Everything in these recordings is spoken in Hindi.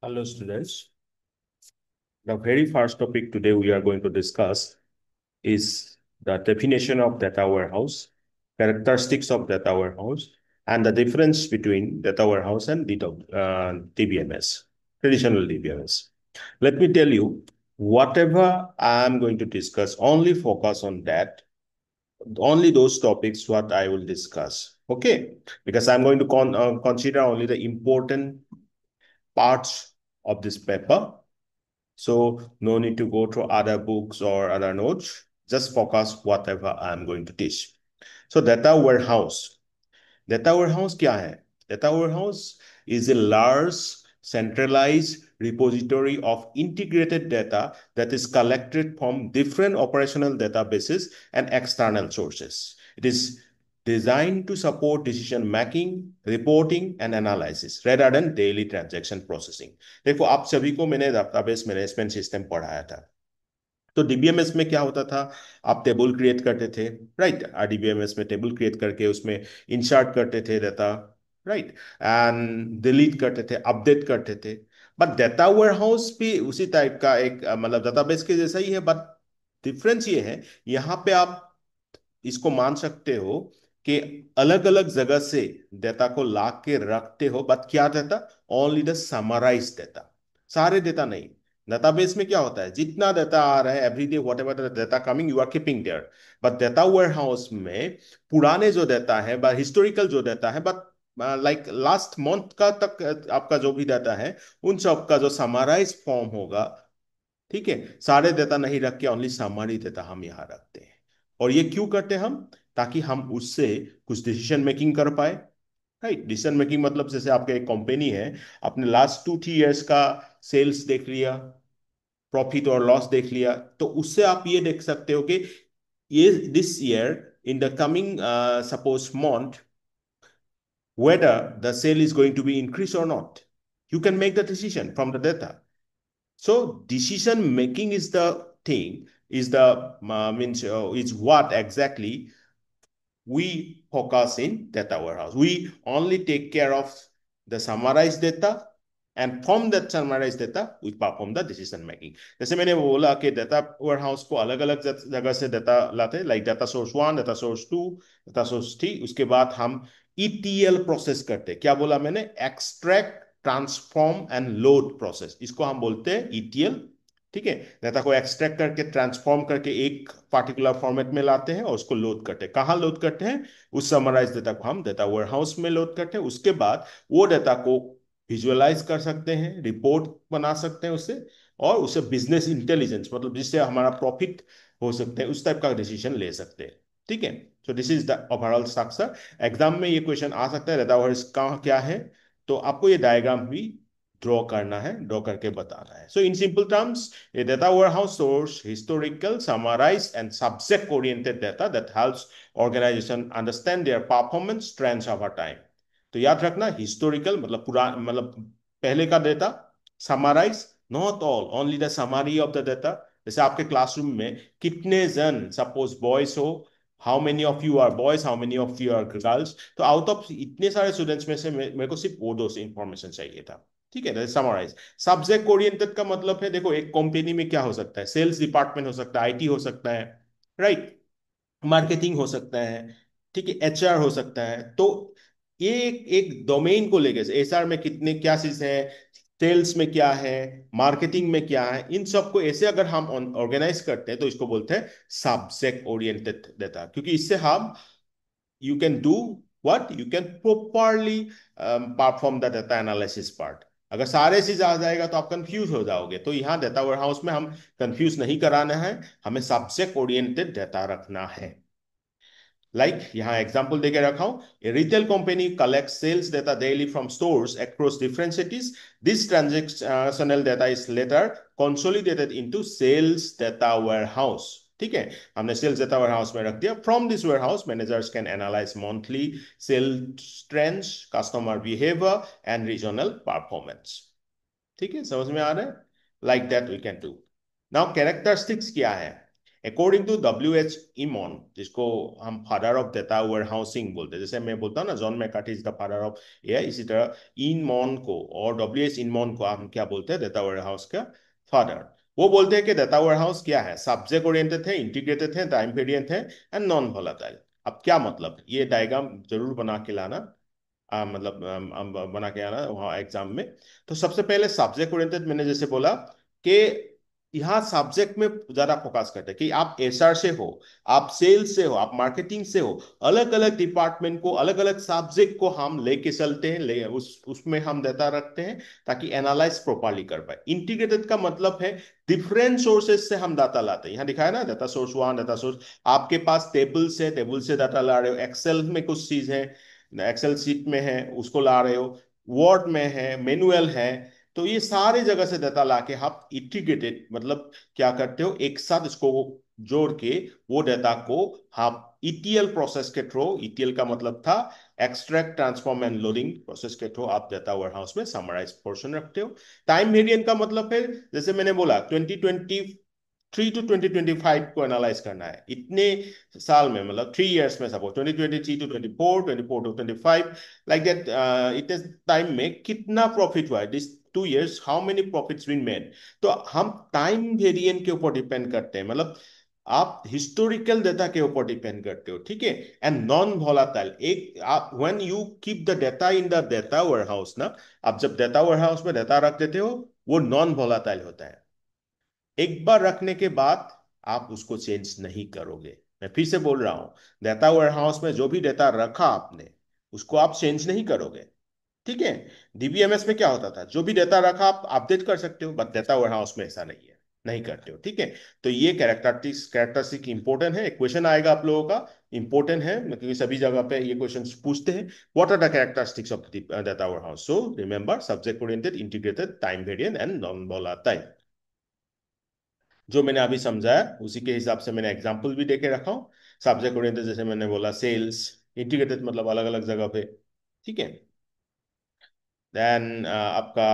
Hello, students. The very first topic today we are going to discuss is the definition of data warehouse, characteristics of data warehouse, and the difference between data warehouse and DBMS, traditional DBMS. Let me tell you, whatever I'm going to discuss, only focus on that, only those topics what I will discuss. Okay, because I'm going to consider only the important parts of this paper. So no need to go through other books or other notes. Just focus whatever I'm going to teach. So data warehouse. Data warehouse क्या है? Data warehouse is a large centralized repository of integrated data that is collected from different operational databases and external sources. It is designed to support decision making, reporting and analysis rather than daily transaction processing. देखो आप सभी को मैंने डेटाबेस मैनेजमेंट सिस्टम पढ़ाया था। तो डीबीएमएस में क्या होता था? आप टेबल क्रिएट करते थे, राइट? डीबीएमएस में टेबल क्रिएट करके उसमें इंसर्ट करते थे डाटा, राइट, एंड डिलीट करते थे, अपडेट करते थे। बट डाटा वेयरहाउस भी उसी टाइप का एक मतलब डाटाबेस के जैसा ही है, बट डिफरेंस ये है, यहाँ पे आप इसको मान सकते हो कि अलग अलग जगह से डेटा को ला के रखते हो, बट क्या data? Only the summarise data, सारे डेटा नहीं। डेटाबेस में क्या होता है, जितना डेटा आ रहा है everyday, whatever the data coming you are keeping there. But data warehouse में पुराने जो डेटा है, बट हिस्टोरिकल जो डेटा है, बट लाइक लास्ट मंथ का तक आपका जो भी डेटा है, उन सब का जो समराइज फॉर्म होगा, ठीक है, सारे डेटा नहीं रख के ओनली समरी डेटा हम यहाँ रखते हैं। और ये क्यों करते हैं हम? ताकि हम उससे कुछ डिसीजन मेकिंग कर पाए, राइट? डिसीजन मेकिंग मतलब जैसे आपके एक कंपनी है, आपने लास्ट 2-3 इयर्स का सेल्स देख लिया, प्रॉफिट और लॉस देख लिया, तो उससे आप ये देख सकते हो कि ये this year in the coming suppose month whether the sale is going to be increased or not. You can make the decision from the data. So decision making is the thing, is the is what exactly we focus in data warehouse. We only take care of the summarized data, and from that summarized data we perform the decision making. जैसे मैंने बोला कि data warehouse को अलग अलग जगह से data लाते हैं, like data source 1, data source 2, data source 3। उसके बाद हम ETL प्रोसेस करते हैं। क्या बोला मैंने? Extract, transform and load process, इसको हम बोलते हैं ETL। ठीक है, डेटा को एक्सट्रैक्ट करके ट्रांसफॉर्म करके एक पार्टिकुलर फॉर्मेट में लाते हैं और उसको लोड करते हैं। कहाँ लोड करते हैं? उस समराइज डेटा को हम डेटा वेयरहाउस में लोड करते हैं। उसके बाद वो डेटा को विजुअलाइज कर सकते हैं, रिपोर्ट बना सकते हैं उससे, और उसे बिजनेस इंटेलिजेंस मतलब जिससे हमारा प्रॉफिट हो सकते हैं, उस टाइप का डिसीजन ले सकते हैं। ठीक है, so this is the overall structure. Exam में ये क्वेश्चन आ सकता है, डेटा वेयरहाउस का क्या है, तो आपको ये डायग्राम भी ड्रॉ करना है, ड्रॉ करके बताना है। So in simple terms, a data warehouse stores historical, summarized, and subject-oriented data that helps organization understand their performance trends over time. तो याद रखना, हिस्टोरिकल मतलब पुराना, मतलब पहले का data, summarise not all, only the summary of the data. जैसे आपके क्लासरूम में कितने जन सपोज बॉयज हो, how many of you are boys, how many of you are girls, तो आउट ऑफ इतने सारे स्टूडेंट्स में से मेरे को सिर्फ वो दो इंफॉर्मेशन चाहिए था। ठीक है, समराइज। सब्जेक्ट ओरिएंटेड का मतलब है, देखो एक कंपनी में क्या हो सकता है, सेल्स डिपार्टमेंट हो सकता है, आईटी हो सकता है, राइट, मार्केटिंग हो सकता है, ठीक है, एचआर हो सकता है। तो ये एक डोमेन को लेकर, एचआर में कितने क्या चीज है, सेल्स में क्या है, मार्केटिंग में क्या है, इन सबको ऐसे अगर हम ऑर्गेनाइज करते हैं तो इसको बोलते हैं सब्जेक्ट ओरिएंटेड डेटा। क्योंकि इससे हम, you can do what, you can properly perform the data analysis part। अगर सारे चीज आ जाएगा तो आप कंफ्यूज हो जाओगे। तो यहाँ डेटा वेयरहाउस में हम कंफ्यूज नहीं कराना है, हमें सब्जेक्ट ओरिएंटेड डेटा रखना है। लाइक यहाँ एग्जांपल देके रखा हूं, a retail company collects sales data daily from stores across different cities. This transactional data is later consolidated into sales data warehouse। ठीक है, हमने सेल्स डेटा वेयरहाउस में रख दिया। From this warehouse managers can analyse monthly sales trends, customer behaviour and regional performance. ठीक है, समझ में आ रहा है? Like that we can do. Now characteristics क्या है? According to W.H. इमॉन, जिसको हम father of data warehousing बोलते हैं, जैसे मैं बोलता हूँ ना John McCarthy is the father of AI, इसी तरह इनमॉन को और W.H. इनमॉन को हम क्या बोलते हैं, डेटा वेयर हाउस का फादर। वो बोलते हैं कि डेटा वेयर हाउस क्या है, सब्जेक्ट ओरिएंटेड है, इंटीग्रेटेड है, टाइम वेरिएंट है एंड नॉन वोलेटाइल। अब क्या मतलब, ये डायग्राम जरूर बना के लाना, मतलब बना के आना वहाँ एग्जाम में। तो सबसे पहले सब्जेक्ट ओरिएंटेड, मैंने जैसे बोला कि यहाँ सब्जेक्ट में ज्यादा फोकस करते हैं कि आप एचआर से हो, आप सेल्स से हो, आप मार्केटिंग से हो, अलग अलग डिपार्टमेंट को, अलग अलग सब्जेक्ट को हम लेके चलते हैं, ले उसमें हम डेटा रखते हैं ताकि एनालाइज प्रॉपरली कर पाए। इंटीग्रेटेड का मतलब है डिफरेंट सोर्सेज से हम डाटा लाते हैं। यहाँ दिखाया ना, data source one, data source, आपके पास टेबल्स है, टेबल से डाटा ला रहे हो, एक्सेल में कुछ चीज है, एक्सेल सीट में है उसको ला रहे हो, वर्ड में है, मैनुअल है। तो ये सारे जगह से डाटा लाके आप इंटीग्रेटेड मतलब क्या करते हो, एक साथ इसको जोड़ के वो डाटा को आप ईटीएल प्रोसेस के थ्रू, ईटीएल का मतलब था extract transform and loading process के थ्रू आप डाटा वेयरहाउस में समराइज पोर्शन रखते हो। टाइम वेरिएंट का मतलब है, जैसे मैंने बोला 2023 to 2025 को एनालाइज करना है, इतने साल में, मतलब 3 इयर्स में, suppose 2023 to 2024, 2024 to 2025, like that, इतने टाइम में कितना प्रॉफिट हुआ है, this 2 years how many profits been made. तो हम टाइम वेरिएंट के ऊपर डिपेंड करते हैं, मतलब आप हिस्टोरिकल डेटा के ऊपर डिपेंड करते हो, ठीक है। एंड नॉन वोलाटाइल, एक आप when you keep the data in the data warehouse ना, आप जब डेटा वेयरहाउस में डेटा रख देते हो, वो नॉन वोलाटाइल होता है। एक बार रखने के बाद आप उसको चेंज नहीं करोगे। मैं फिर से बोल रहा हूं, डेटा वेयरहाउस में जो भी डेटा रखा आपने, उसको आप चेंज नहीं करोगे, ठीक है। डीबीएमएस में क्या होता था, जो भी डेटा रखा आप अपडेट कर सकते हो, बट डेटा वेयरहाउस में ऐसा नहीं है, नहीं करते हो, ठीक है। तो ये कैरेक्टरिस्टिक इंपॉर्टेंट है, क्वेश्चन आएगा आप लोगों का, इंपॉर्टेंट है क्योंकि सभी जगह पे ये क्वेश्चन पूछते हैं। What are the characteristics of data warehouse? So remember, subject oriented, integrated, time variant and non volatile. जो मैंने अभी समझाया उसी के हिसाब से मैंने एग्जाम्पल भी देके रखा हूँ। सब्जेक्ट ओरिएंटेड जैसे मैंने बोला सेल्स, इंटीग्रेटेड मतलब अलग अलग जगह पे, ठीक है। देन आपका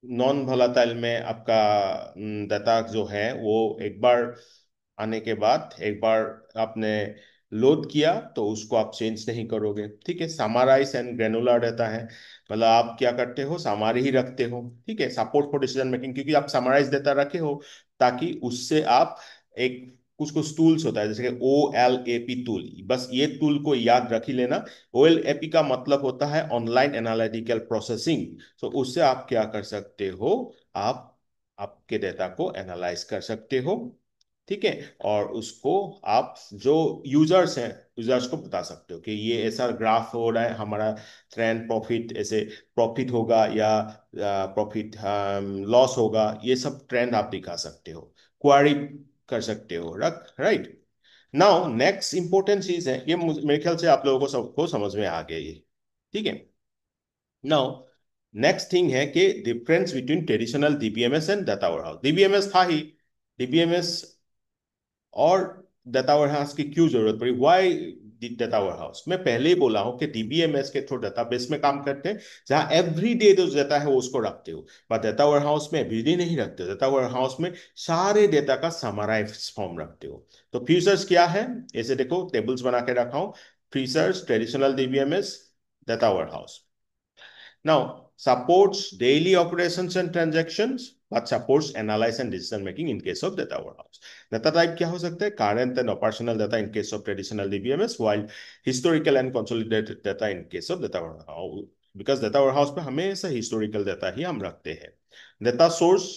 नॉन वोलेटाइल में आपका डाटा जो है वो एक बार आने के बाद, एक बार आपने लोड किया तो उसको आप चेंज नहीं करोगे, ठीक है। समाराइज एंड ग्रेनुलर डाटा है, मतलब आप क्या करते हो, समारी ही रखते हो, ठीक है। सपोर्ट फॉर डिसीजन मेकिंग, क्योंकि आप समाराइज डाटा रखे हो ताकि उससे आप एक, कुछ कुछ टूल्स होता है जैसे कि OLAP टूल, बस ये टूल को याद रख ही लेना। OLAP का मतलब होता है ऑनलाइन एनालिटिकल प्रोसेसिंग। तो उससे आप क्या कर सकते हो, आप आपके डेटा को एनालाइज कर सकते हो, ठीक है। और उसको आप जो यूजर्स हैं, यूजर्स को बता सकते हो कि ये ऐसा ग्राफ हो रहा है हमारा, ट्रेंड प्रॉफिट ऐसे प्रॉफिट होगा या प्रॉफिट लॉस होगा, ये सब ट्रेंड आप दिखा सकते हो, क्वारी कर सकते हो, राइट। नाउ नेक्स्ट इंपॉर्टेंट चीज है, ये मेरे ख्याल से आप लोगों को सबको समझ में आ गया ये, ठीक है। नाउ नेक्स्ट थिंग है कि difference between traditional DBMS and data warehouse. DBMS था ही, डीबीएमएस और डाटा वेयरहाउस की क्यों जरूरत पड़ी, व्हाई डाटा वेयरहाउस? मैं पहले ही बोला हूं कि डीबीएमएस के थ्रू डेटाबेस में काम करते हैं, जहां एवरीडे जो डेटा है वो उसको रखते हो, बट डाटा वेयरहाउस में एवरीडे नहीं रखते हो। डाटा वेयरहाउस में सारे डेटा का समराइज फॉर्म रखते हो। तो फीचर्स क्या है, ऐसे देखो टेबल्स बना के रखा हूं। Features, traditional DBMS, data warehouse now supports daily operations and transactions but supports analysis and decision making in case of data warehouse. Data type क्या हो सकता है, current and operational data in case of traditional DBMS, while historical and consolidated data in case of data warehouse, because data warehouse में हमेशा historical data ही हम रखते हैं। data source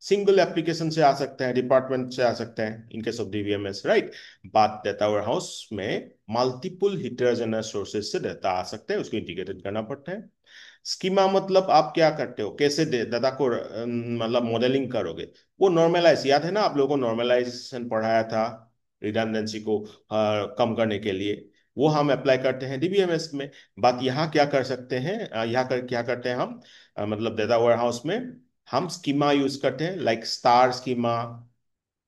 सिंगल एप्लीकेशन से आ सकता है, डिपार्टमेंट से आ सकता है इन केस ऑफ डीबीएमएस, राइट। बात डेटा वेयरहाउस में मल्टीपल हिटरजेनस सोर्सेज से डेटा आ सकते हैं, उसको इंटीग्रेटेड करना पड़ता है। स्कीमा मतलब आप क्या करते हो, कैसे दादा को मतलब मॉडलिंग करोगे, वो नॉर्मलाइज, याद है ना आप लोगों को नॉर्मलाइजेशन पढ़ाया था, रिडंडेंसी को कम करने के लिए, वो हम अप्लाई करते हैं डीबीएमएस में। बात यहाँ क्या कर सकते हैं, क्या करते हैं हम, मतलब डेटा वेयरहाउस में हम स्कीमा यूज करते हैं, like star schema,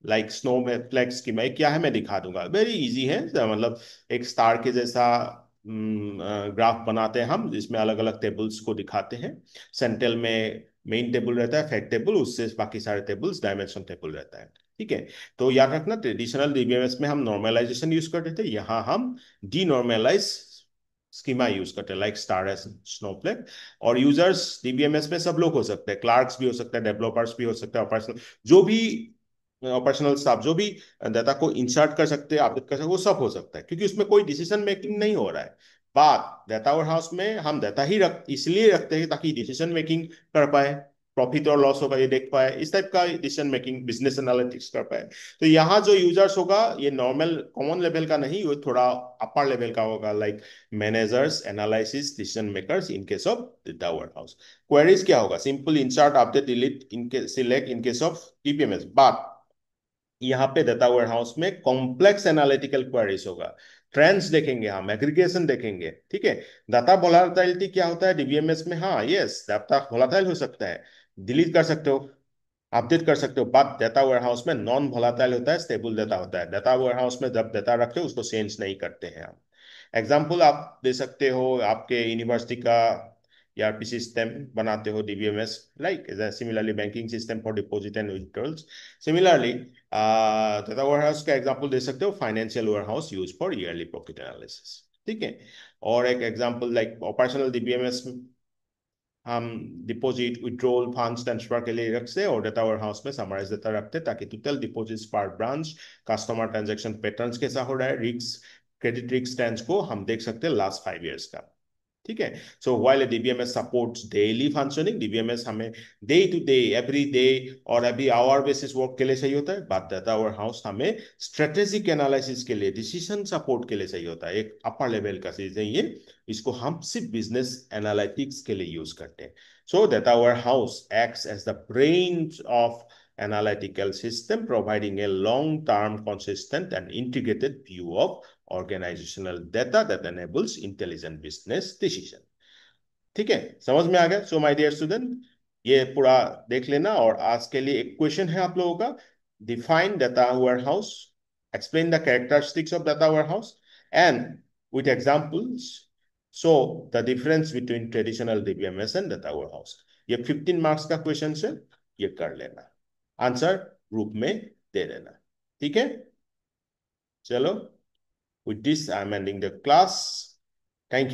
like snow में फ्लैक्स की, मैं क्या है मैं दिखा दूंगा, वेरी इजी है, मतलब एक स्टार के जैसा ग्राफ बनाते हैं हम, जिसमें अलग अलग टेबल्स को दिखाते हैं। सेंट्रल में मेन टेबल रहता है, फैक्ट टेबल, उससे बाकी सारे टेबल्स डायमेंशन टेबल रहता है। ठीक है। तो याद रखना, ट्रेडिशनल डीबीएमएस में हम नॉर्मलाइजेशन यूज करते थे, यहाँ हम डीनॉर्मलाइज स्कीमा यूज करते हैं, लाइक स्टार एस स्नोफ्लेक। और यूजर्स डीबीएमएस में सब लोग हो सकते हैं, क्लार्क्स भी हो सकते हैं, डेवलपर्स भी हो सकते हैं, ऑपरेशनल जो भी ऑपरेशनल स्टाफ जो भी डाटा को इंसर्ट कर सकते हैं, अपडेट कर सकते हैं, वो सब हो सकता है, क्योंकि उसमें कोई डिसीजन मेकिंग नहीं हो रहा है। बात डाटा वेयर हाउस में हम डाटा ही इसलिए रखते हैं ताकि डिसीजन मेकिंग कर पाए, प्रॉफिट और लॉस होगा ये देख पाए, इस टाइप का डिसीजन मेकिंग, बिजनेस एनालिटिक्स कर पाए। तो यहाँ जो यूजर्स होगा ये नॉर्मल कॉमन लेवल का नहीं, वो थोड़ा अपर लेवल का होगा, like managers, analysis, decision makers in case of data warehouse. Queries क्या होगा? सिंपल इंसर्ट, अपडेट, डिलीट, इनके select in case of TPMS. बात यहाँ पे डाटा वेयर हाउस में कॉम्प्लेक्स एनालिटिकल क्वेरीज होगा, ट्रेंड्स देखेंगे हम, एग्रीगेशन देखेंगे। ठीक है। डाटा वोलाटिलिटी क्या होता है डीबीएमएस में? हाँ, यस, डाटा वोलाटाइल हो सकता है, डिलीट कर सकते हो, अपडेट कर सकते हो, बट डाटा वेयर हाउस में नॉन वोलाटाइल होता है, स्टेबल डाटा होता है। डाटा वेयर हाउस में जब डाटा रखते हो उसको चेंज नहीं करते हैं हम। एग्जाम्पल आप दे सकते हो, आपके यूनिवर्सिटी का ERP सिस्टम बनाते हो DBMS, like similarly banking system for deposit and withdrawals. Similarly data warehouse का एग्जाम्पल दे सकते हो, financial warehouse use for yearly profit analysis. ठीक है। और एक एग्जाम्पल लाइक ऑपरेशनल डीबीएमएस हम डिपॉजिट, विड्रॉल, फंड्स ट्रांसफर के लिए रखते हैं, और डाटा वेयर हाउस में समराइज डाटा रखते हैं ताकि total deposits per branch, customer transaction patterns कैसा हो रहा है, रिस्क, क्रेडिट रिस्क ट्रेंड्स को हम देख सकते हैं लास्ट 5 years का। ठीक है। So while DBMS supports daily functioning, DBMS हमें day to day, every day और एवरी आवर बेसिस वर्क के लिए चाहिए होता है, बट डाटा वेयर हाउस हमें स्ट्रेटेजिक एनालिसिस के लिए, डिसीजन सपोर्ट के लिए चाहिए होता है। एक अपर लेवल का चीज है ये, इसको हम सिर्फ बिजनेस एनालिटिक्स के लिए यूज करते हैं। So data warehouse acts as the brain of analytical system, providing a long-term, consistent, and integrated view of organizational data that enables intelligent business decision। ठीक है, समझ में आ गया? सो माय डियर स्टूडेंट, ये पूरा देख लेना। और आज के लिए एक क्वेश्चन है आप लोगों का, define data warehouse, explain the characteristics of data warehouse and with examples show the difference between traditional DBMS and data warehouse. ये 15 मार्क्स का क्वेश्चन है, ये कर लेना, आंसर ग्रुप में दे देना। ठीक है, चलो, with this I'm ending the class। Thank you।